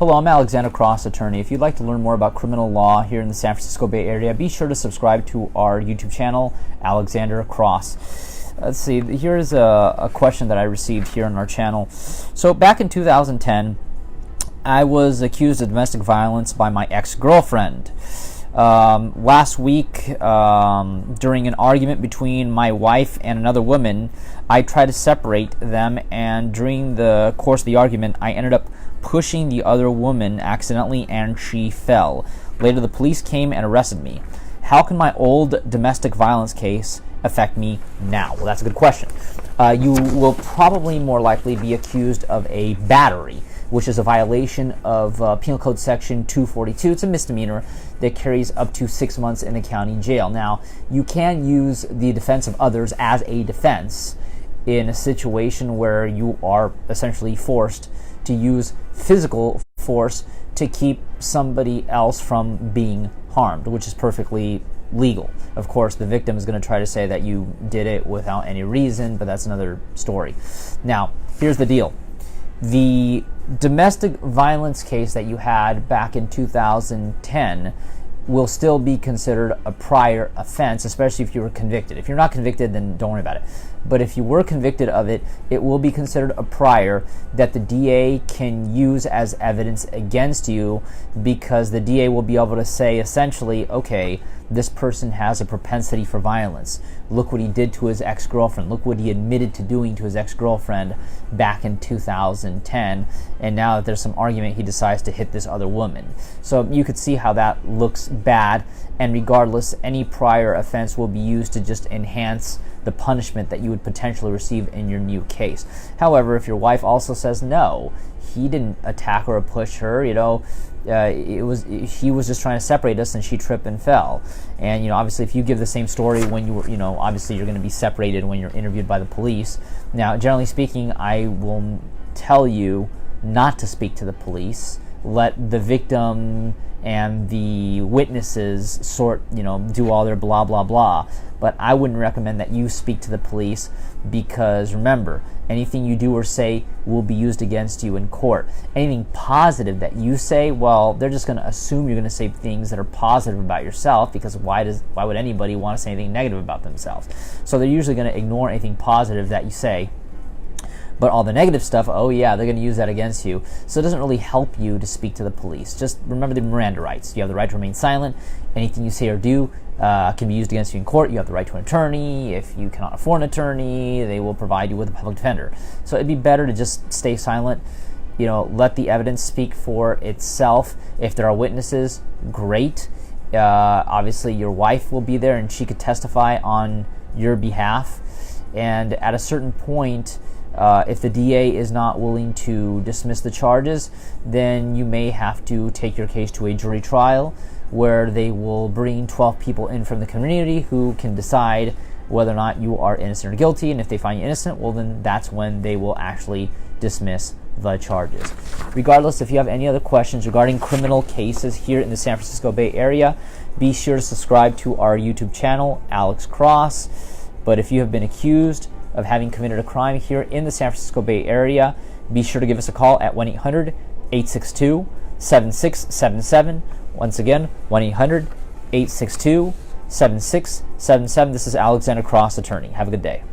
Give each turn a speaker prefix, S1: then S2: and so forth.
S1: Hello, I'm Alexander Cross, attorney. If you'd like to learn more about criminal law here in the San Francisco Bay Area, be sure to subscribe to our YouTube channel, Alexander Cross. Let's see, here's a question that I received here on our channel. So back in 2010, I was accused of domestic violence by my ex-girlfriend. Last week, during an argument between my wife and another woman, I tried to separate them, and during the course of the argument, I ended up pushing the other woman accidentally, and she fell. Later, the police came and arrested me. How can my old domestic violence case affect me now? Well, that's a good question. You will probably more likely be accused of a battery, which is a violation of Penal Code Section 242. It's a misdemeanor that carries up to 6 months in the county jail. Now, you can use the defense of others as a defense in a situation where you are essentially forced to use physical force to keep somebody else from being harmed, which is perfectly legal. Of course, the victim is going to try to say that you did it without any reason, but that's another story. Now, here's the deal. The domestic violence case that you had back in 2010 will still be considered a prior offense, especially if you were convicted. If you're not convicted, then don't worry about it. But if you were convicted of it, it will be considered a prior that the DA can use as evidence against you, because the DA will be able to say essentially, okay, this person has a propensity for violence. Look what he did to his ex-girlfriend. Look what he admitted to doing to his ex-girlfriend back in 2010. And now that there's some argument, he decides to hit this other woman. So you could see how that looks bad. And regardless, any prior offense will be used to just enhance the punishment that you would potentially receive in your new case. However, if your wife also says, no, he didn't attack or push her, he was just trying to separate us and she tripped and fell. And obviously if you give the same story when you were, obviously you're going to be separated when you're interviewed by the police. Now, generally speaking, I will tell you not to speak to the police. Let the victim and the witnesses do all their blah blah blah. But I wouldn't recommend that you speak to the police, because remember, anything you do or say will be used against you in court. Anything positive that you say, well, they're just going to assume you're going to say things that are positive about yourself, because why would anybody want to say anything negative about themselves? So they're usually going to ignore anything positive that you say. But all the negative stuff, oh yeah, they're going to use that against you. So it doesn't really help you to speak to the police. Just remember the Miranda rights. You have the right to remain silent. Anything you say or do can be used against you in court. You have the right to an attorney. If you cannot afford an attorney, they will provide you with a public defender. So it'd be better to just stay silent. Let the evidence speak for itself. If there are witnesses, great. Obviously, your wife will be there and she could testify on your behalf. And at a certain point, if the DA is not willing to dismiss the charges, then you may have to take your case to a jury trial, where they will bring 12 people in from the community who can decide whether or not you are innocent or guilty. And if they find you innocent, well, then that's when they will actually dismiss the charges. Regardless, if you have any other questions regarding criminal cases here in the San Francisco Bay Area, be sure to subscribe to our YouTube channel, Alex Cross. But if you have been accused of having committed a crime here in the San Francisco Bay Area, be sure to give us a call at 1-800-862-7677. Once again, 1-800-862-7677. This is Alexander Cross, attorney. Have a good day.